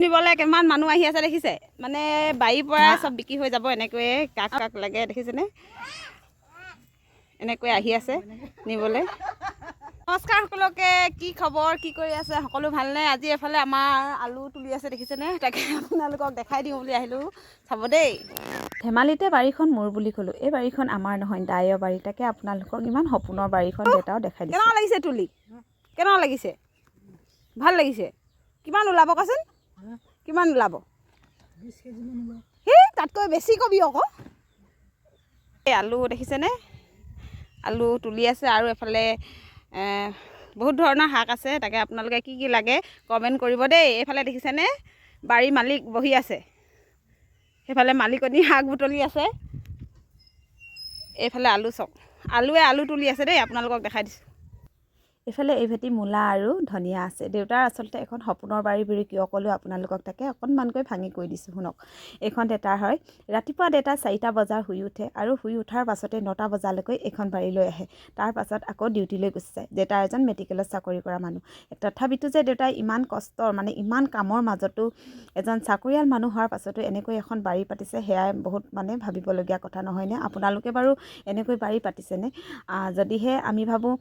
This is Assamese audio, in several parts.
নিবলৈ কিমান মানুহ আহি আছে দেখিছে মানে বাৰীৰ পৰা সব বিক্ৰী হৈ যাব এনেকৈয়ে কাক কাক লাগে দেখিছেনে এনেকৈ আহি আছে নিবলৈ নমস্কাৰ সকলোকে কি খবৰ কি কৰি আছে সকলো ভালনে আজি এফালে আমাৰ আলু তুলি আছে দেখিছেনে তাকে আপোনালোকক দেখাই দিওঁ বুলি আহিলোঁ চাব দেই ধেমালিতে বাৰীখন মোৰ বুলি ক'লোঁ এই বাৰীখন আমাৰ নহয় দায়ৰ বাৰী তাকে আপোনালোকক ইমান সপোনৰ বাৰীখন দেউতাও দেখাই দিছোঁ কেনেকুৱা লাগিছে তুলি কেনেকুৱা লাগিছে ভাল লাগিছে কিমান ওলাব কচোন কিমান ওলাব 20 কেজি মান ওলাব সেই তাতকৈ বেছি কবি আকৌ এই আলু দেখিছেনে আলু তুলি আছে আৰু এফালে বহুত ধৰণৰ শাক আছে তাকে আপোনালোকে কি কি লাগে কমেণ্ট কৰিব দেই এইফালে দেখিছেনে বাৰীৰ মালিক বহি আছে সেইফালে মালিকনী শাক বুটলি আছে এইফালে আলু চক আলুৱে আলু তুলি আছে দেই আপোনালোকক দেখাই দিছোঁ এইফালে এই ভেটি মূলা আৰু ধনিয়া আছে দেউতাৰ আচলতে এখন সপোনৰ বাৰী বুলি কিয় ক'লোঁ আপোনালোকক তাকে অকণমানকৈ ভাঙি কৈ দিছোঁ শুনক এইখন দেউতাৰ হয় ৰাতিপুৱা দেউতা 4টা বজাৰ শুই উঠে আৰু শুই উঠাৰ পাছতে 9টা বজালৈকে এইখন বাৰীলৈ আহে তাৰ পাছত আকৌ ডিউটিলৈ গুচি যায় দেউতা এজন মেডিকেলত চাকৰি কৰা মানুহ তথাপিতো যে দেউতাই ইমান কষ্টৰ মানে ইমান কামৰ মাজতো এজন চাকৰিয়াল মানুহ হোৱাৰ পাছতো এনেকৈ এখন বাৰী পাতিছে সেয়াই বহুত মানে ভাবিবলগীয়া কথা নহয়নে আপোনালোকে বাৰু এনেকৈ বাৰী পাতিছেনে যদিহে আমি ভাবোঁ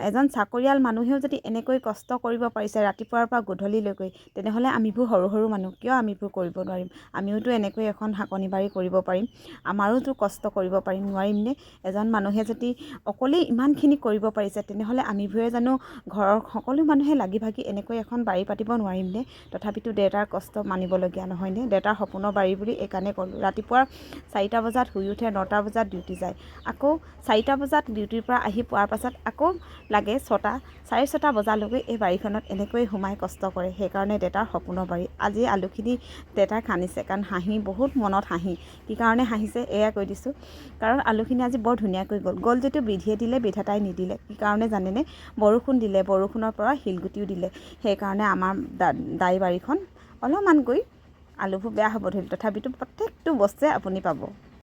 এজন চাকৰিয়াল মানুহেও যদি এনেকৈ কষ্ট কৰিব পাৰিছে ৰাতিপুৱাৰ পৰা গধূলিলৈকে তেনেহ'লে আমিবোৰ সৰু সৰু মানুহ কিয় আমিবোৰ কৰিব নোৱাৰিম আমিওতো এনেকৈ এখন শাকনি বাৰী কৰিব পাৰিম আমাৰোতো কষ্ট কৰিব পাৰিম নোৱাৰিমনে এজন মানুহে যদি অকলেই ইমানখিনি কৰিব পাৰিছে তেনেহ'লে আমিবোৰে জানো ঘৰৰ সকলো মানুহে লাগি ভাগি এনেকৈ এখন বাৰী পাতিব নোৱাৰিমনে তথাপিতো দেউতাৰ কষ্ট মানিবলগীয়া নহয়নে দেউতাৰ সপোনৰ বাৰী বুলি এইকাৰণে ক'লোঁ ৰাতিপুৱা 4টা বজাত শুই উঠে 9টা বজাত ডিউটি যায় আকৌ 4টা বজাত ডিউটিৰ পৰা আহি পোৱাৰ পাছত আকৌ লাগে 6টা 6:30 বজালৈকে এই বাৰীখনত এনেকৈ সোমাই কষ্ট কৰে সেইকাৰণে দেউতাৰ সপোনৰ বাৰী আজি আলুখিনি দেউতাই খান্দিছে কাৰণ হাঁহি বহুত মনত হাঁহি কি কাৰণে হাঁহিছে এয়া কৈ দিছোঁ কাৰণ আলুখিনি আজি বৰ ধুনীয়াকৈ গ'ল যিটো বিধিয়ে দিলে বিধাতাই নিদিলে কি কাৰণে জানেনে বৰষুণ দিলে বৰষুণৰ পৰা শিলগুটিও দিলে সেইকাৰণে আমাৰ দাই বাৰীখন অলপমানকৈ আলুবোৰ বেয়া হ'ব ধৰিলে তথাপিতো প্ৰত্যেকটো বস্তুৱে আপুনি পাব